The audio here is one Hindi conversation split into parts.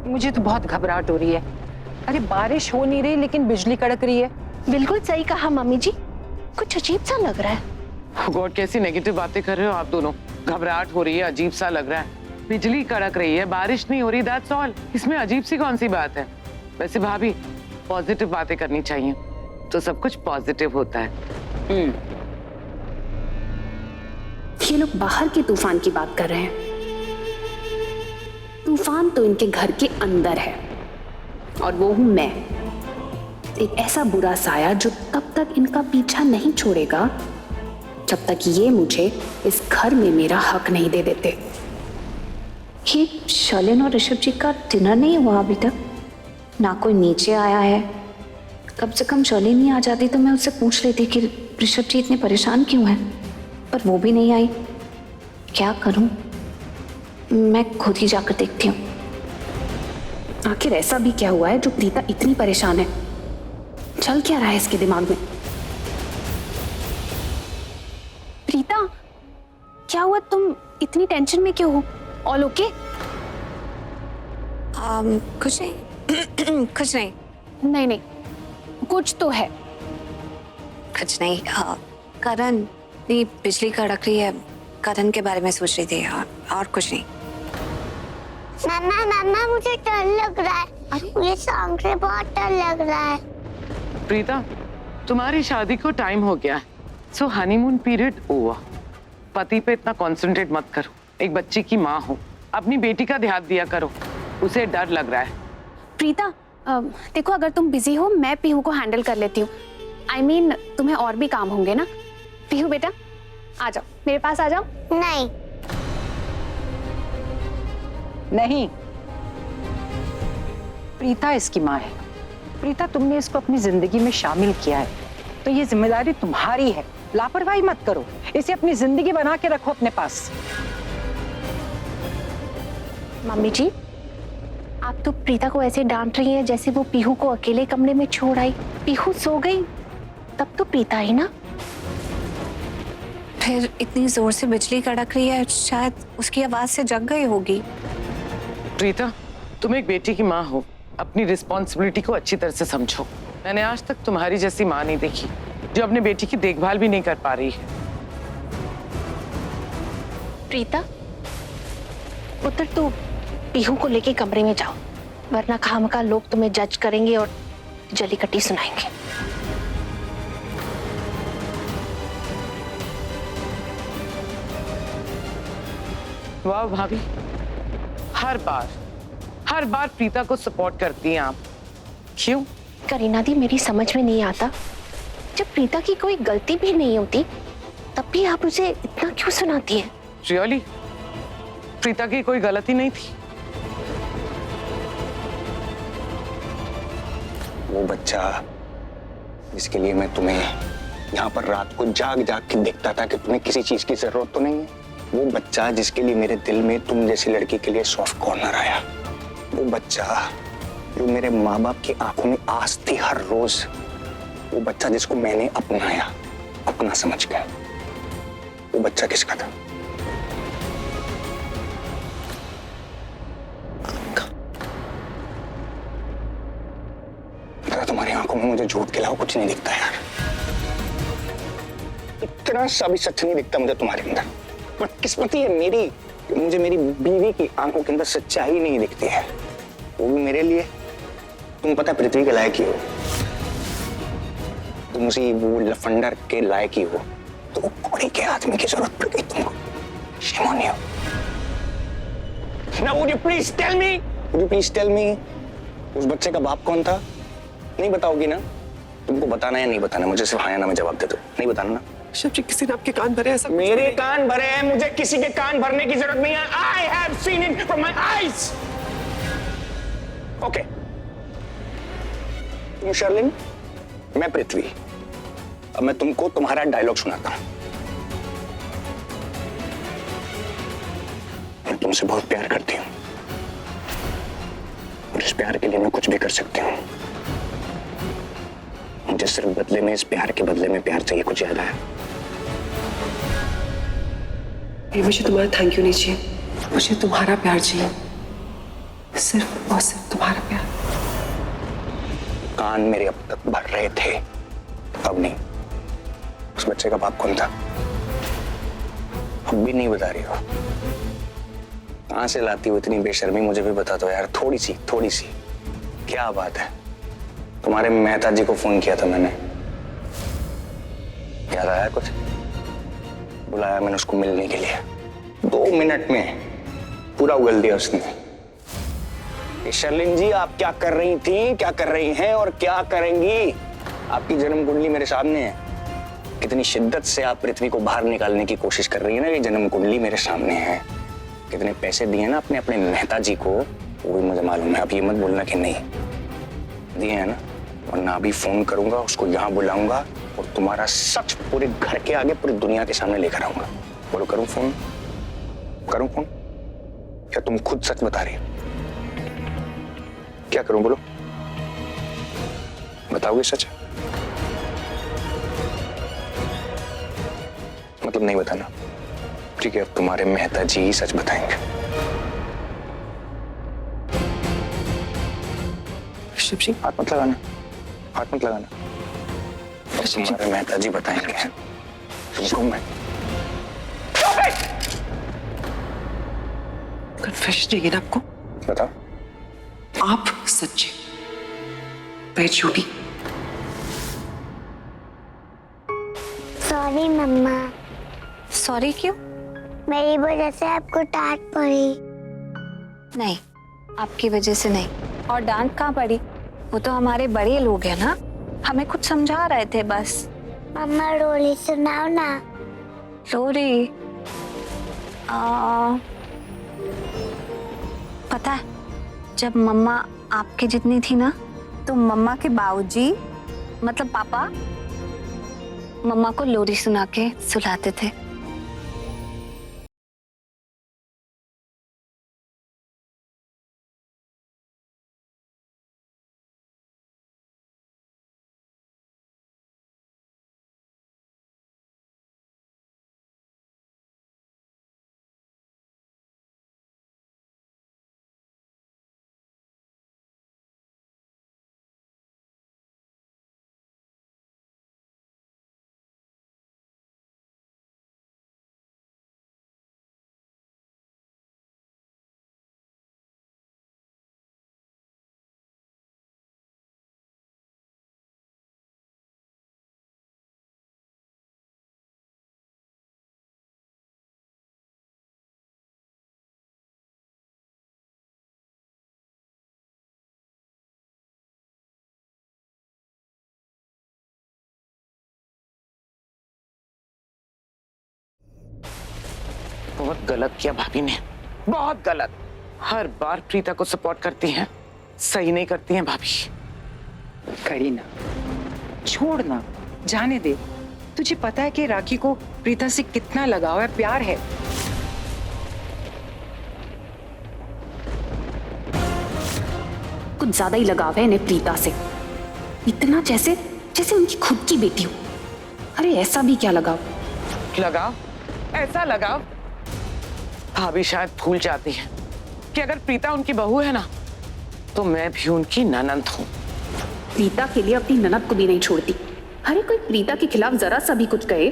मुझे तो बहुत घबराहट हो रही है। अरे बारिश हो नहीं रही लेकिन बिजली कड़क रही है। बिल्कुल सही कहा मम्मी जी, कुछ अजीब सा लग रहा है। गॉड, कैसी नेगेटिव बातें कर रहे हो आप दोनों। घबराहट हो रही है, अजीब सा लग रहा है। बिजली कड़क रही है, बारिश नहीं हो रही, दैट्स ऑल। इसमें अजीब सी कौन सी बात है। वैसे भाभी, पॉजिटिव बातें करनी चाहिए तो सब कुछ पॉजिटिव होता है। ये लोग बाहर के तूफान की बात कर रहे हैं। तूफान तो इनके घर के अंदर है और वो हूं मैं, एक ऐसा बुरा साया जो तब तक इनका पीछा नहीं छोड़ेगा जब तक ये मुझे इस घर में मेरा हक नहीं दे देते। ये शर्लिन और ऋषभ जी का डिनर नहीं हुआ अभी तक, ना कोई नीचे आया है। कम से कम शर्लिन नहीं आ जाती तो मैं उससे पूछ लेती कि ऋषभ जी इतने परेशान क्यों हैं, पर वो भी नहीं आई। क्या करूं, मैं खुद ही जाकर देखती हूँ। आखिर ऐसा भी क्या हुआ है जो प्रीता इतनी परेशान है? चल क्या रहा है इसके दिमाग में? प्रीता, क्या हुआ? तुम इतनी टेंशन में क्यों हो? All okay? कुछ नहीं कुछ नहीं। नहीं नहीं, कुछ तो है। कुछ नहीं। करण, नहीं, बिजली कड़क रही है, करण के बारे में सोच रही थी और कुछ नहीं। मम्मा मम्मा मुझे डर लग रहा है। मुझे सांप से बहुत डर लग रहा है। प्रीता, तुम्हारी शादी को टाइम हो गया है, सो हनीमून पीरियड ओवर। पति पे इतना कॉन्सेंट्रेट मत करो। एक बच्ची की माँ हो, अपनी बेटी का ध्यान दिया करो। उसे डर लग रहा है। प्रीता, देखो अगर तुम बिजी हो मैं पीहू को हैंडल कर लेती हूँ। I mean, तुम्हें और भी काम होंगे ना। पीहू बेटा आ जाओ, मेरे पास आ जाओ। नहीं नहीं, प्रीता इसकी माँ है। प्रीता, तुमने इसको अपनी जिंदगी में शामिल किया है तो ये जिम्मेदारी तुम्हारी है। लापरवाही मत करो, इसे अपनी जिंदगी बना के रखो अपने पास। मम्मी जी, आप तो प्रीता को ऐसे डांट रही हैं जैसे वो पीहू को अकेले कमरे में छोड़ आई। पीहू सो गई तब तो प्रीता ही ना। फिर इतनी जोर से बिजली कड़क रही है, शायद उसकी आवाज से जग गई होगी। प्रीता, तुम एक बेटी की माँ हो, अपनी रिस्पॉन्सिबिलिटी को अच्छी तरह से समझो। मैंने आज तक तुम्हारी जैसी माँ नहीं देखी जो अपने बेटी की देखभाल भी नहीं कर पा रही है। प्रीता, उधर तो पीहू को लेके कमरे में जाओ, वरना खामखा लोग तुम्हें जज करेंगे और जली कटी सुनाएंगे। वाह भाभी, हर बार प्रीता को सपोर्ट करती हैं आप। क्यों? करीना दी, मेरी समझ में नहीं आता, जब प्रीता की कोई गलती भी नहीं होती तब भी आप उसे इतना क्यों सुनाती हैं? रियली? प्रीता की कोई गलती नहीं थी? वो बच्चा जिसके लिए मैं तुम्हें यहाँ पर रात को जाग जाग के देखता था कि तुम्हें किसी चीज की जरूरत तो नहीं है, वो बच्चा जिसके लिए मेरे दिल में तुम जैसी लड़की के लिए सॉफ्ट कॉर्नर आया, वो बच्चा जो मेरे माँ बाप की आंखों में आस थी हर रोज, वो बच्चा जिसको मैंने अपनाया, अपना समझ गया, वो बच्चा किसका था? तुम्हारी आंखों में मुझे झूठ के अलावा कुछ नहीं दिखता यार। इतना सा भी सच नहीं दिखता मुझे तुम्हारे अंदर। पर किस्मत ही है मेरी, मुझे मेरी बीवी की आंखों के अंदर सच्चाई नहीं दिखती है, वो भी मेरे लिए। तुम पता पृथ्वी के लायक ही हो, तुम उसी वो लफंडर के लायक ही हो, तो वो कोड़ी के आदमी की जरूरत पड़ गई तुमको। Shame on you. Now would you please tell me? Would you please tell me? उस बच्चे का बाप कौन था? नहीं बताओगी ना? तुमको बताना या नहीं बताना? मुझे सिर्फ हाँ या ना में जवाब दे दो। नहीं बताना ना? ऋषभ जी, किसी ने आपके कान भरे? ऐसा मेरे कान भरे हैं, मुझे किसी के कान भरने की जरूरत नहीं है। I have seen it from my eyes. Okay. तुम शर्लिन, मैं पृथ्वी। अब मैं तुमको तुम्हारा डायलॉग सुनाता हूं। मैं तुमसे बहुत प्यार करती हूँ और इस प्यार के लिए मैं कुछ भी कर सकती हूँ। मुझे सिर्फ बदले में, इस प्यार के बदले में प्यार चाहिए, कुछ ज्यादा है। मुझे तुम्हारा थैंक यू नहीं चाहिए, मुझे तुम्हारा प्यार चाहिए। सिर्फ और सिर्फ तुम्हारा प्यार। कान मेरे अब तक भर रहे थे, अब नहीं। उस बच्चे का बाप कौन था? अब भी नहीं बता रही हो। कहां से लाती हो इतनी बेशर्मी? मुझे भी बता दो यार, थोड़ी सी। क्या बात है? तुम्हारे मेहता जी को फोन किया था मैंने, याद आया कुछ? बुलाया मैंने उसको मिलने के लिए, 2 मिनट में पूरा उगल दिया उसने। शर्लिन जी, आप क्या कर रही थी, क्या कर रही हैं और क्या करेंगी? आपकी जन्म कुंडली मेरे सामने है। कितनी शिद्दत से आप पृथ्वी को बाहर निकालने की कोशिश कर रही है ना, ये जन्म कुंडली मेरे सामने है। कितने पैसे दिए ना अपने अपने मेहता जी को, वो भी मुझे मालूम है। अब ये मत बोलना कि नहीं दिए हैं ना, वरना अभी फोन करूंगा, उसको यहाँ बुलाऊंगा और तुम्हारा सच पूरे घर के आगे, पूरी दुनिया के सामने लेकर आऊंगा। बोलो, करूं फोन? क्या तुम खुद सच बता रही हो? क्या करूं बोलो? बताओगे सच? मतलब नहीं बताना? ठीक है, अब तुम्हारे मेहता जी ही सच बताएंगे। ऋषभ जी, हाथ मत लगाना। अब तुम्हारे मेहता जी बताएंगे तुमको। मैं कन्फेशन चाहिए ना आपको? बताओ। आप सच्चे, मैं झूठी। सॉरी मम्मा, सॉरी क्यों? मेरी वजह से आपको डांट पड़ी। नहीं, आपकी वजह से नहीं। और डांट कहाँ पड़ी? वो तो हमारे बड़े लोग हैं ना, हमें कुछ समझा रहे थे बस। मम्मा रोली सुनाओ ना। लोरी, पता है, जब मम्मा आपके जितनी थी ना, तो मम्मा के बाबूजी मतलब पापा मम्मा को लोरी सुना के सुलाते थे। बहुत गलत किया भाभी ने, बहुत गलत। हर बार प्रीता को सपोर्ट करती हैं, सही नहीं करती हैं भाभी। करीना, छोड़ना, जाने दे। तुझे पता है कि राखी को प्रीता से कितना लगाव है, प्यार है। कुछ ज्यादा ही लगाव है इन्हें प्रीता से, इतना जैसे जैसे उनकी खुद की बेटी हो। अरे ऐसा भी क्या लगाव? ऐसा लगाव? भाभी शायद भूल जाती है कि अगर प्रीता उनकी बहू है ना, तो मैं भी उनकी ननंद हूँ। प्रीता के लिए अपनी ननद को भी नहीं छोड़ती। अरे कोई प्रीता के खिलाफ जरा सा भी कुछ कहे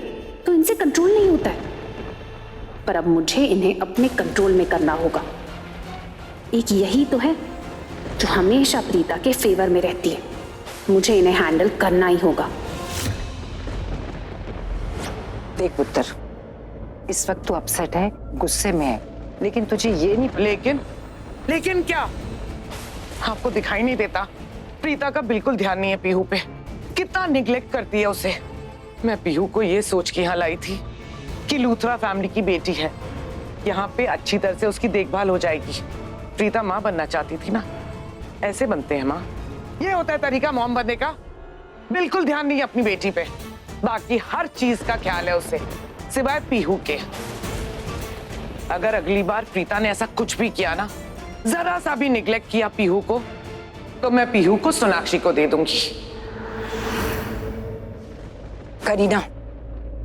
तो इनसे कंट्रोल नहीं होता है। पर अब मुझे इन्हें अपने कंट्रोल में करना होगा। एक यही तो है जो हमेशा प्रीता के फेवर में रहती है। मुझे इन्हें हैंडल करना ही होगा। देख पुत्र, इस वक्त तू अपसेट है, गुस्से में है, लेकिन तुझे ये नहीं। लेकिन क्या आपको दिखाई नहीं देता? प्रीता का बिल्कुल ध्यान नहीं है पीहू पे, कितना निग्लेक्ट करती है उसे। मैं पीहू को ये सोच के यहाँ लाई थी कि लूथरा फैमिली की बेटी है, यहाँ पे अच्छी तरह से उसकी देखभाल हो जाएगी। प्रीता माँ बनना चाहती थी ना, ऐसे बनते हैं माँ, ये होता है तरीका मॉम बनने का। बिल्कुल ध्यान नहीं है अपनी बेटी पे, बाकी हर चीज का ख्याल है उसे, सिवाय पीहू के। अगर अगली बार प्रीता ने ऐसा कुछ भी किया ना, जरा सा भी निग्लेक्ट किया पीहू को, तो मैं पीहू को सोनाक्षी को दे दूंगी। करीना,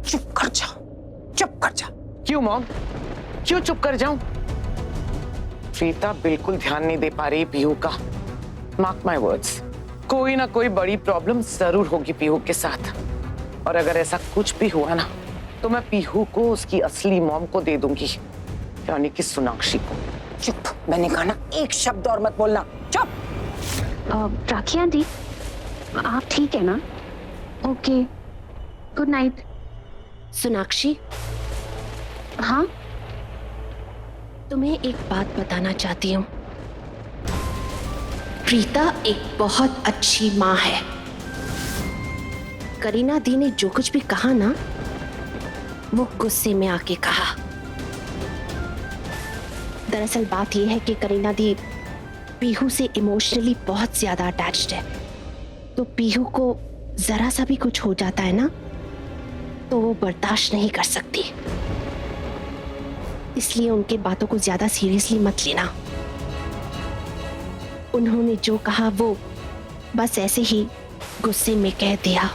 चुप कर जा। क्यों मॉम, क्यों चुप कर जाऊं? प्रीता बिल्कुल ध्यान नहीं दे पा रही पीहू का। मार्क माय वर्ड्स, कोई ना कोई बड़ी प्रॉब्लम जरूर होगी पीहू के साथ। और अगर ऐसा कुछ भी हुआ ना तो मैं पीहू को उसकी असली मॉम को दे दूंगी, यानी कि सोनाक्षी को। चुप, मैंने कहा ना, एक शब्द और मत बोलना। चुप। राखी आंटी, आप ठीक है ना? Okay, good night. सोनाक्षी, हाँ, तुम्हें एक बात बताना चाहती हूँ। प्रीता एक बहुत अच्छी माँ है। करीना दी ने जो कुछ भी कहा ना, वो गुस्से में आके कहा। दरअसल बात यह है कि करीना दी पीहू से इमोशनली बहुत ज्यादा अटैच्ड है। तो पीहू को जरा सा भी कुछ हो जाता है ना तो वो बर्दाश्त नहीं कर सकती। इसलिए उनके बातों को ज्यादा सीरियसली मत लेना। उन्होंने जो कहा वो बस ऐसे ही गुस्से में कह दिया।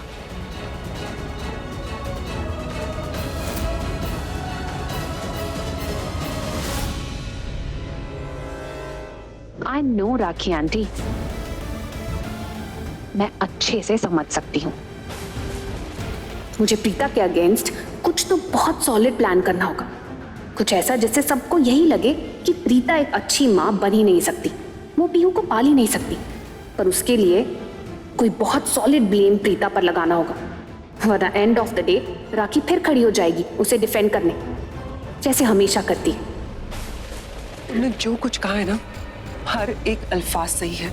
आई नो राखी आंटी, मैं अच्छे से समझ सकती हूँ। मुझे प्रीता के अगेंस्ट कुछ तो बहुत सॉलिड प्लान करना होगा। कुछ ऐसा जिससे सबको यही लगे कि प्रीता एक अच्छी माँ बन ही नहीं सकती, वो पीहू को पाल ही नहीं सकती। पर उसके लिए कोई बहुत सॉलिड ब्लेम प्रीता पर लगाना होगा, वरना एंड ऑफ द डे राखी फिर खड़ी हो जाएगी उसे डिफेंड करने, जैसे हमेशा करती है। तुमने जो कुछ कहा है ना, हर एक अल्फाज सही है।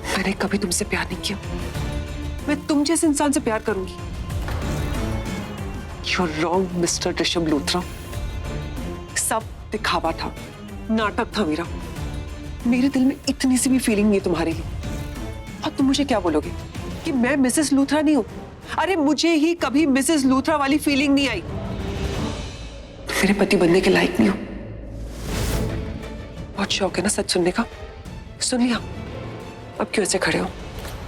मैंने कभी तुमसे प्यार नहीं किया। मैं तुम जैसे इंसान से प्यार करूंगी? You're wrong, mister Rishabh Luthra. सब दिखावा था, नाटक था मेरा। मेरे दिल में इतनी सी भी फीलिंग नहीं तुम्हारे लिए। और तुम मुझे क्या बोलोगे कि मैं मिसेस लूथरा नहीं हूं? अरे मुझे ही कभी मिसेस लूथरा वाली फीलिंग नहीं आई। मेरे पति बनने के लायक नहीं हो। बहुत शौक है ना सच सुनने का, सुन लिया। अब क्यों ऐसे खड़े हो?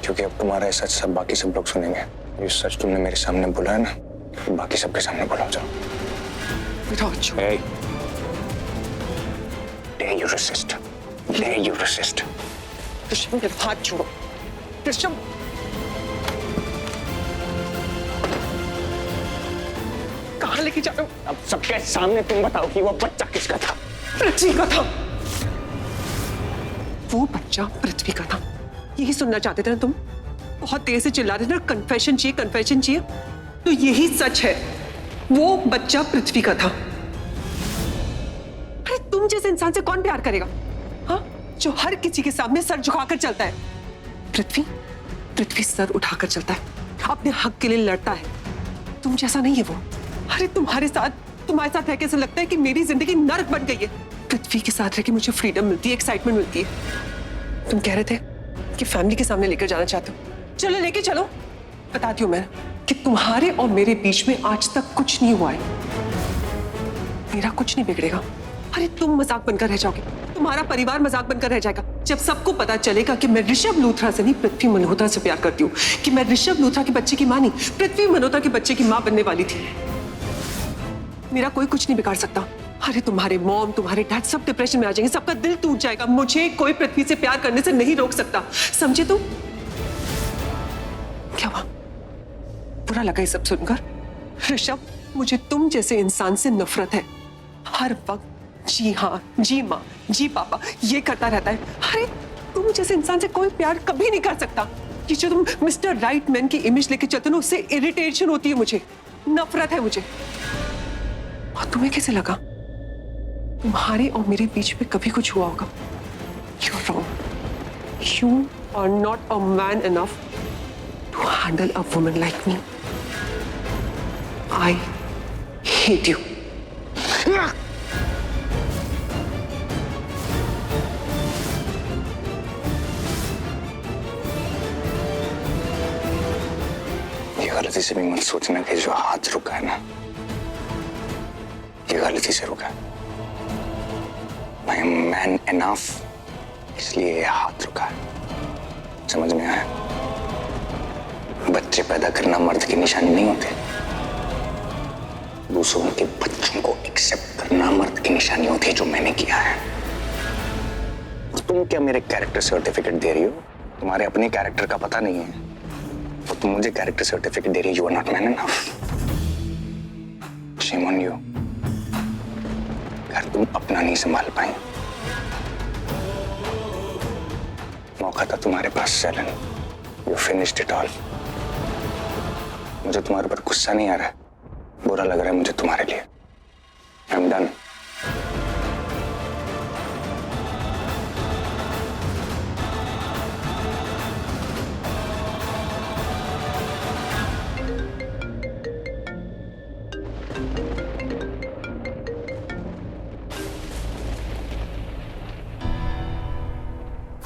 क्योंकि अब तुम्हारा ये सच सब बाकी सब लोग सुनेंगे। ये सच तुमने मेरे सामने बोला है ना, तो बाकी सबके सामने बोला जाओ। Hey. Dare you resist? Dare you resist? Rishabh मेरा हाथ छोड़ो। ऋषभ, कहाँ लेके जा रहे हो? अब सबके सामने तुम बताओ कि वो बच्चा किसका था? पृथ्वी का था। वो बच्चा पृथ्वी का था। यही सुनना चाहते थे ना तुम? बहुत देर से चिल्ला रहे थे ना, कन्फेशन चाहिए, कन्फेशन चाहिए। तो यही सच है, वो बच्चा पृथ्वी का था। अरे तुम जैसे इंसान से कौन प्यार करेगा? हाँ, जो हर किसी के सामने सर झुकाकर चलता है। पृथ्वी सर उठाकर चलता है, अपने हक के लिए लड़ता है। तुम जैसा नहीं है वो। अरे तुम्हारे साथ रह के ऐसा लगता है कि मेरी जिंदगी नर्क बन गई है। पृथ्वी के साथ रह के मुझे फ्रीडम मिलती है, एक्साइटमेंट मिलती है। तुम कह रहे थे कि फैमिली के सामने लेकर जाना चाहते हो। चलो लेके चलो। बताती हूँ मैं कि तुम्हारे और मेरे बीच में आज तक कुछ नहीं हुआ है। मेरा कुछ नहीं बिगड़ेगा। अरे तुम मजाक बनकर रह जाओगे, तुम्हारा परिवार मजाक बनकर रह जाएगा जब सबको पता चलेगा कि मैं ऋषभ लूथरा से नहीं, पृथ्वी मल्होत्रा से प्यार करती हूँ। कि मैं ऋषभ लूथरा के बच्चे की माँ नहीं, पृथ्वी मल्होत्रा के बच्चे की माँ बनने वाली थी। मेरा कोई कुछ नहीं बिगाड़ सकता। अरे तुम्हारे मॉम, तुम्हारे डैड सब डिप्रेशन में आ जाएंगे, सबका दिल टूट जाएगा। मुझे कोई पृथ्वी से प्यार करने से नहीं रोक सकता, समझे तुम? क्या हुआ? बुरा लगा ये सब सुनकर? ऋषभ, मुझे तुम जैसे इंसान से नफरत है। हर वक्त जी हाँ, जी माँ, जी पापा ये करता रहता है। अरे तुम जैसे इंसान से कोई प्यार कभी नहीं कर सकता। ये जो तुम मिस्टर राइट मैन की इमेज लेके चलते हो ना, उससे इरिटेशन होती है मुझे, नफरत है मुझे। और तुम्हें कैसे लगा तुम्हारे और मेरे बीच में कभी कुछ हुआ होगा? You're wrong. You are not a man enough to handle a woman like me. I hate you. ये गलती से भी मत सोचना कि जो हाथ रुका है ना, ये गलती से रुका है। I am man enough, इसलिए ये हाथ रुका है। समझ में आया? बच्चे पैदा करना मर्द की निशानी नहीं होती। दूसरों के बच्चों को एक्सेप्ट करना मर्द की निशानी होती है, जो मैंने किया है। तुम क्या मेरे कैरेक्टर सर्टिफिकेट दे रही हो? तुम्हारे अपने कैरेक्टर का पता नहीं है तो तुम मुझे कैरेक्टर सर्टिफिकेट दे रही हो। You are not man enough. Shame on you. घर तुम अपना नहीं संभाल पाए। मौका था तुम्हारे पास सेलन, यू फिनिश्ड इट ऑल। मुझे तुम्हारे ऊपर गुस्सा नहीं आ रहा है, बुरा लग रहा है मुझे तुम्हारे लिए। I am done.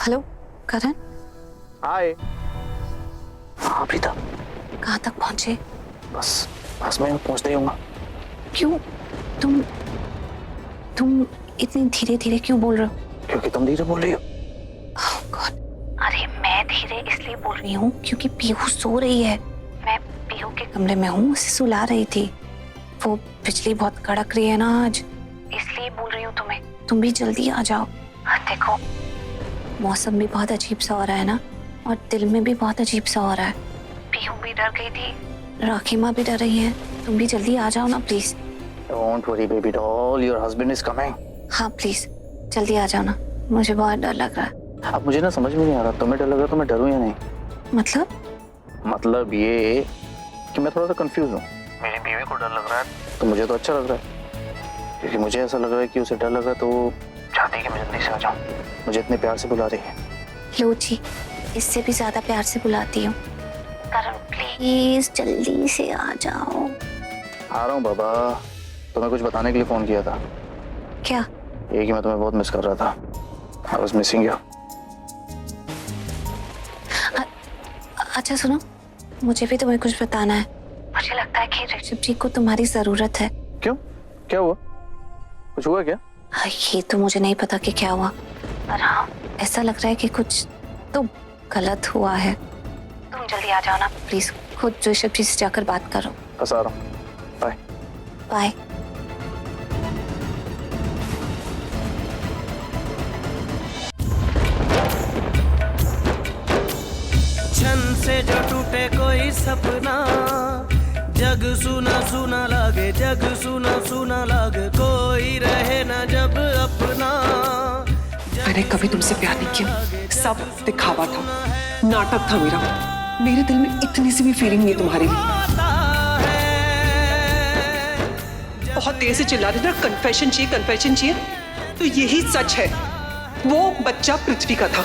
हेलो करण, हाय। हाँ प्रीता, कहाँ तक पहुंचे? बस मैं पहुंचता ही हूँगा। क्यों तुम इतनी धीरे धीरे क्यों बोल रहे हो? क्योंकि तुम धीरे बोल रही हो। Oh God. अरे मैं धीरे इसलिए बोल रही हूँ क्योंकि पीहू सो रही है। मैं पीहू के कमरे में हूँ, उसे सुला रही थी। वो बिजली बहुत कड़क रही है ना आज, इसलिए बोल रही हूँ तुम्हें। तुम भी जल्दी आ जाओ। देखो मौसम भी बहुत अजीब सा हो रहा है ना, और दिल में भी बहुत अजीब सा हो रहा है। पीहू भी डर गई थी, राखी माँ भी डर रही है। तुम भी जल्दी आ जाओ ना please. Don't worry baby doll, your husband is coming. हाँ प्लीज जल्दी आ जाओ ना, मुझे बहुत डर लग रहा है। अब मुझे ना समझ में नहीं आ रहा, तुम्हें डर लग रहा है तो मैं डरूं या नहीं। मतलब ये कि मैं थोड़ा सा कंफ्यूज हूँ। मेरी बीवी को डर लग रहा है तो मुझे तो अच्छा लग रहा है, क्योंकि मुझे ऐसा लग रहा है कि उसे डर लग रहा है तो वो चाहती है कि मैं जल्दी से आ जाऊँ। मुझे इतने प्यार से बुला रही है। लो जी, इससे भी ज्यादा प्यार से बुलाती हूँ। करण प्लीज जल्दी से आ जाओ। आ रहा हूँ बाबा। तुम्हें कुछ बताने के लिए फोन किया था। क्या? ये कि मैं तुम्हें बहुत मिस कर रहा था। I was missing you. अच्छा सुनो, मुझे भी तुम्हें कुछ बताना है। मुझे लगता है कि ऋषभ जी को तुम्हारी जरूरत है। क्यों? क्या हुआ? कुछ हुआ क्या? ये तो मुझे नहीं पता कि क्या हुआ, पर हाँ ऐसा लग रहा है कि कुछ तो गलत हुआ है। तुम जल्दी आ जाओ ना प्लीज, खुद ऋषभ जी से जाकर बात करो। बस आ रहा हूँ। Bye bye. क्षण से जो टूटे कोई सपना, जग सुना सुना लागे, जग सुना सुना लागे, कोई रहे ना जब अपना। मैंने कभी तुमसे प्यार नहीं किया, सब दिखावा था, नाटक था मेरा। मेरे दिल में इतनी सी भी फीलिंग नहीं है तुम्हारे लिए। बहुत देर से चिल्ला रहे थे कन्फेशन चाहिए, कन्फेशन चाहिए, तो यही सच है। वो बच्चा पृथ्वी का था।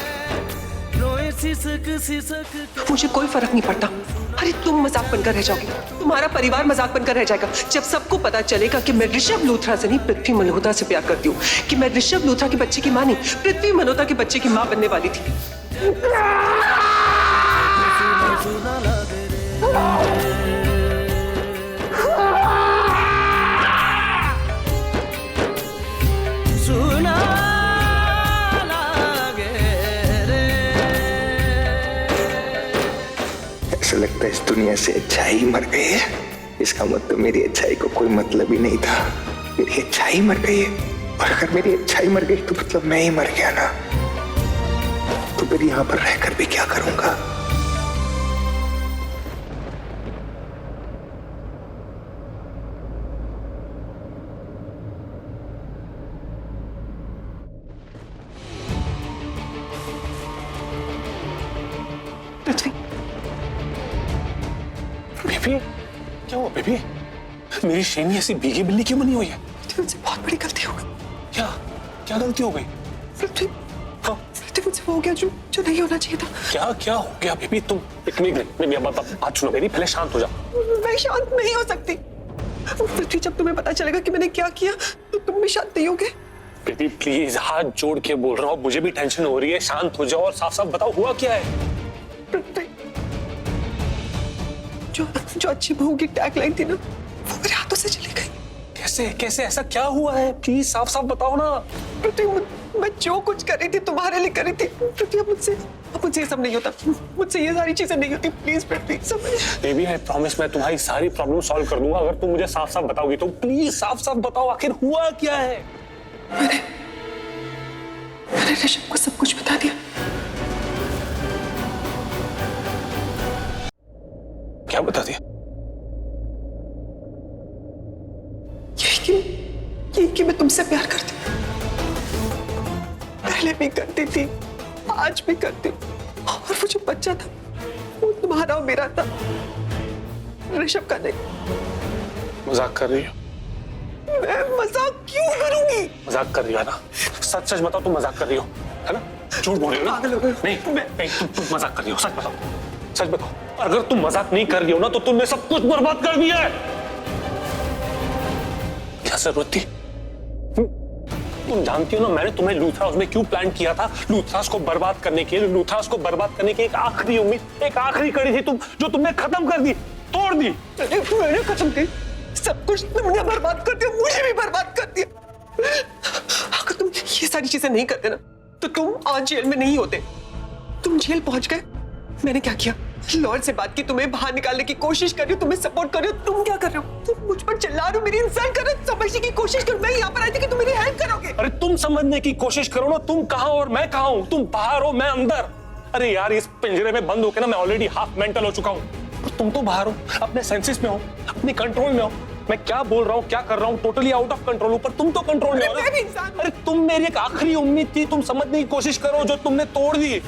मुझे कोई फर्क नहीं पड़ता। अरे तुम मजाक बनकर रह जाओगे, तुम्हारा परिवार मजाक बनकर रह जाएगा जब सबको पता चलेगा कि मैं ऋषभ लूथरा से नहीं पृथ्वी मल्होत्रा से प्यार करती हूँ, कि मैं ऋषभ लूथरा के बच्चे की माँ नहीं पृथ्वी मल्होत्रा के बच्चे की माँ बनने वाली थी। ऐसा लगता है इस दुनिया से अच्छाई मर गई है। इसका मतलब मेरी अच्छाई को कोई मतलब ही नहीं था। मेरी अच्छाई मर गई है, और अगर मेरी अच्छाई मर गई तो मतलब मैं ही मर गया ना। तो फिर यहाँ पर रहकर भी क्या करूंगा? बेबी, क्या हुआ बेबी? मेरी शेनी ऐसी भीगी बिल्ली क्यों बनी हुई है? मुझसे बहुत बड़ी गलती हो गई। क्या क्या गलती हो गई? हाँ, मुझसे वो हो गया जो नहीं होना चाहिए था। क्या हो गया बेबी? तुम एक मिनट बात सुनो मेरी, पहले शांत हो जाओ। मैं शांत नहीं हो सकती। पृथ्वी, जब तुम्हें पता चलेगा कि मैंने क्या किया तो तुम भी शांत नहीं होगे। बेबी प्लीज, हाथ जोड़ के बोल रहा हूँ, मुझे भी टेंशन हो रही है। शांत हो जाओ और साफ साफ बताओ हुआ क्या है। जो अच्छी बहू की टैगलाइन थी ना, वो मेरे हाथों से चली गई। कैसे ऐसा क्या हुआ है? प्लीज साफ साफ बताओ ना। पृथ्वी, मैं जो कुछ कर रही थी तुम्हारे लिए कर रही थी। पृथ्वी, अब मुझसे ये सब नहीं होता, मुझसे ये सारी चीजें नहीं होती। प्लीज पृथ्वी समझ। बेबी आई प्रॉमिस मैं तुम्हारी सारी प्रॉब्लम सॉल्व कर दूंगा अगर तुम मुझे साफ साफ बताओगी तो। प्लीज साफ साफ बताओ आखिर हुआ क्या है। मैंने ऋषभ को सब कुछ बता दिया। क्या बता दिया? यही कि मैं तुमसे प्यार करती हूँ, पहले भी करती थी, आज भी करती हूँ। और वो जो बच्चा था वो तुम्हारा और मेरा था, ऋषभ का नहीं। मजाक कर रही हो? मैं मजाक क्यों करूंगी? मजाक कर रही हो ना? सच सच बताओ तुम मजाक कर रही हो है ना? झूठ बोल रही हो ना? नहीं तुम मजाक कर रही हो, सच बताओ, सच बताओ। अगर तुम मजाक नहीं कर रही हो ना तो तुमने सब कुछ बर्बाद कर दिया है। क्या जरूरत थी? तुम जानती हो ना मैंने तुम्हें लूथरा हाउस में क्यों प्लान किया था? लूथरा हाउस को बर्बाद करने के लिए, लूथरा हाउस को बर्बाद करने की एक आखिरी उम्मीद, एक आखिरी कड़ी थी जो तुमने खत्म कर दी, तोड़ दी। मैंने खत्म की, सब कुछ तुमने बर्बाद कर दिया, मुझे भी बर्बाद कर दिया। अगर तुम ये सारी चीजें नहीं करते ना तो तुम आज जेल में नहीं होते। तुम जेल पहुंच गए, मैंने क्या किया? लॉर्ड से बात की, तुम्हें बाहर निकालने की कोशिश कर रही हूँ, तुम्हें सपोर्ट कर रही हूँ। तुम क्या कर रहे हो? तुम मुझ पर चिल्ला रहे हो, मेरी इंसल्ट कर रहे हो, समझने की कोशिश करो। मैं यहाँ पर आई थी कि तुम मेरी हेल्प करोगे। अरे तुम समझने की कोशिश करो ना, तुम कहाँ और मैं कहाँ हूँ? तुम बाहर हो, मैं अंदर। अरे यार इस पिंजरे में बंद होकर ना मैं ऑलरेडी हाफ मेंटल हो चुका हूँ, और तुम तो बाहर हो, अपने सेंसेस में हो, अपने कंट्रोल में हो। मैं क्या बोल रहा हूँ, क्या कर रहा हूँ, टोटली आउट ऑफ कंट्रोल। ऊपर तुम तो कंट्रोल में हो ना। मैं भी इंसान हूं। अरे तुम मेरी एक आखिरी उम्मीद थी, तुम समझने की कोशिश करो जो तुमने तोड़ दी।